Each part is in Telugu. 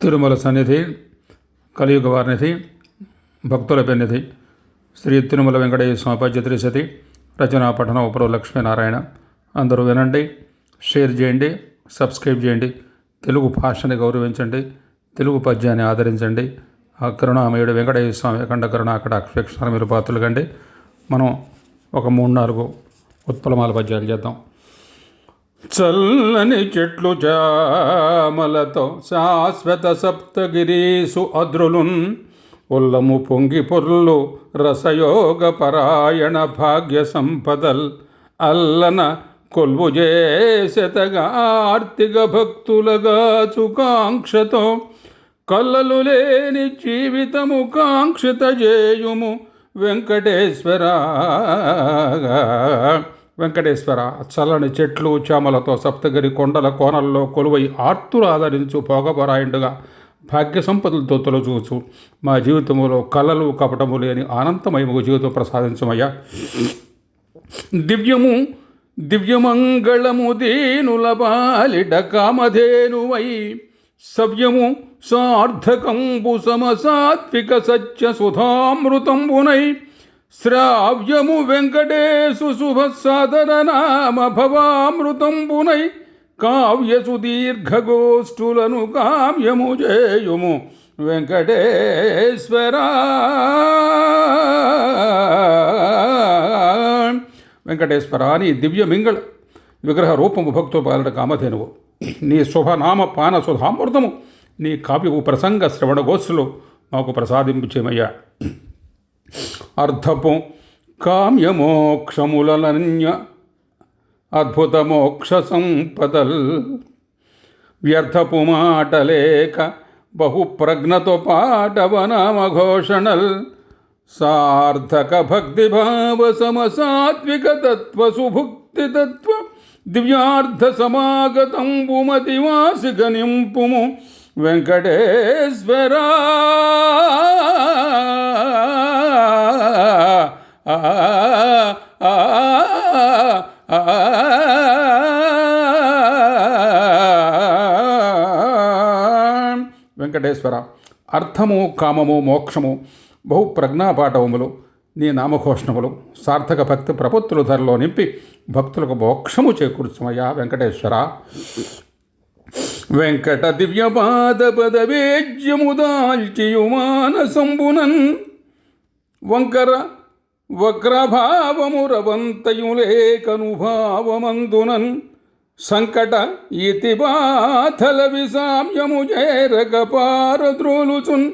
తిరుమల సన్నిధి, కలియుగ వారినిధి, భక్తుల పెన్నిధి శ్రీ తిరుమల వెంకటేశ్వర స్వామి పద్య త్రిశతి రచనా పఠనం ఉపరు లక్ష్మీనారాయణ. అందరూ వినండి, షేర్ చేయండి, సబ్స్క్రైబ్ చేయండి. తెలుగు భాషని గౌరవించండి, తెలుగు పద్యాన్ని ఆదరించండి. ఆ కరుణామయుడు వెంకటేశ్వర స్వామి అఖండ కరుణ అక్కడ అక్షర మీరు పాత్రలు కండి. మనం ఒక 3-4 ఉత్పలమాల పద్యాలు చేద్దాం. చల్లని చెట్లు చామలతో శాశ్వత సప్తగిరీసు అద్రులున్ ఉల్లము పొంగి పొర్లు రసయోగ పరాయణ భాగ్య సంపదల్ అల్లన కొల్వు చేసెతగా ఆర్తిక భక్తులగా చుకాంక్షతో కల్లలు లేని జీవితము కాంక్షిత చేయుము వెంకటేశ్వర. చల్లని చెట్లు చామలతో సప్తగిరి కొండల కోనల్లో కొలువై ఆర్తులు ఆదరించు పోగపరాయిండుగా భాగ్య సంపదలతో తొలచూచు మా జీవితంలో కలలు కపటము లేని ఆనందమయము జీవితం ప్రసాదించమయ్యా. దివ్యమంగళము దీనుల బాలిడ కామధేనువై సవ్యము సార్థకంబు సమసాత్విక సత్య సుధామృతంబునై శ్రావ్యము వెంకటేశు శుభ సాదర నామ భవామృతంబునై కావ్య సుదీర్ఘగోష్ఠులను కావ్యము చేయుము వెంకటేశ్వర. వెంకటేశ్వర నీ దివ్య మింగళ విగ్రహ రూపము భక్తుల పాలన కామధేనువు. నీ శుభనామ పాన సుధామృతము నీ కావ్యపు ప్రసంగ శ్రవణ గోష్ఠులు మాకు ప్రసాదించేమయ్యా. అర్థపు కామ్యమోక్షములనన్య అద్భుత మోక్ష సంపదల్ వ్యర్థపు మాటలేక బహుప్రజ్ఞతో పాటవనామఘోషణల్ సార్థక భక్తిభావ సమసాత్విక తత్వ సుభుక్తి తత్వ దివ్యార్థ సమాగతంబుమతివాసిక నింపుము వెంకటేశ్వర. వెంకటేశ్వర అర్థము కామము మోక్షము బహు ప్రజ్ఞాపాఠవములు నీ నామఘోషణములు సార్థక భక్తి ప్రపత్తులు ధరలో నింపి భక్తులకు మోక్షము చేకూర్చుమయ్యా వెంకటేశ్వర. వెంకట దివ్యపాద పదవేజ్యముదాల్చియు మానసంబునన్ వంకర వక్రభావము రవంతయులేకనుభావమందునన్ సంకట ఇతి బాధల విసామ్యము చేరక పారద్రోలుచున్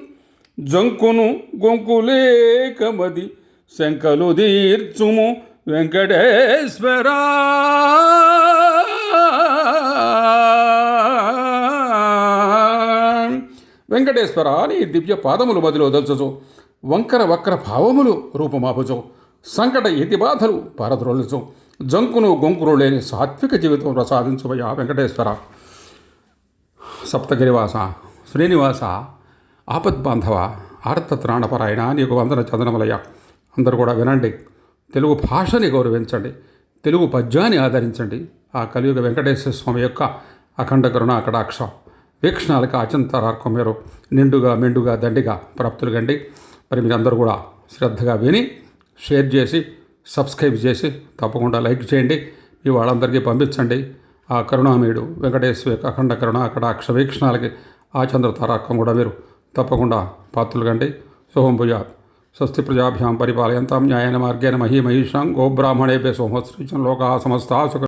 జంకును గొంకులేకమది శంకలు దీర్చుము వెంకటేశ్వర. వెంకటేశ్వర నీ దివ్య పాదములు మదిలో దల్చచు వంకర వక్ర భావములు రూపమాపుచు సంకట ఎతి బాధలు పారద్రోలుచు జంకును గొంకురు లేని సాత్విక జీవితం ప్రసాదించువయ్యా వెంకటేశ్వర. సప్తగిరివాస శ్రీనివాస ఆపద్బాంధవ ఆర్తత్రాణపరాయణ నీకు వందన చందనములయ్య. అందరూ కూడా వినండి, తెలుగు భాషని గౌరవించండి, తెలుగు పద్యాన్ని ఆదరించండి. ఆ కలియుగ వెంకటేశ్వర స్వామి యొక్క అఖండ కరుణ కటాక్ష వీక్షణాలకు అచంతరార్కం మీరు నిండుగా మెండుగా దండిగా ప్రాప్తులు కండి. మరి మీరందరూ కూడా శ్రద్ధగా విని షేర్ చేసి సబ్స్క్రైబ్ చేసి తప్పకుండా లైక్ చేయండి. మీ వాళ్ళందరికీ పంపించండి. ఆ కరుణామయుడు వెంకటేశ్వర అఖండ కరుణ కటాక్ష వీక్షణాలకి ఆచంద్ర తారాకం కూడా మీరు తప్పకుండా పాత్రలు కండి. శుభం భూయాత్. స్వస్తి ప్రజాభ్యాం పరిపాలయంతాం న్యాయేన మార్గేణ మహీమహీషాం గోబ్రాహ్మణేభ్యో సోమశ్రీచం లోకా సమస్తా సుఖ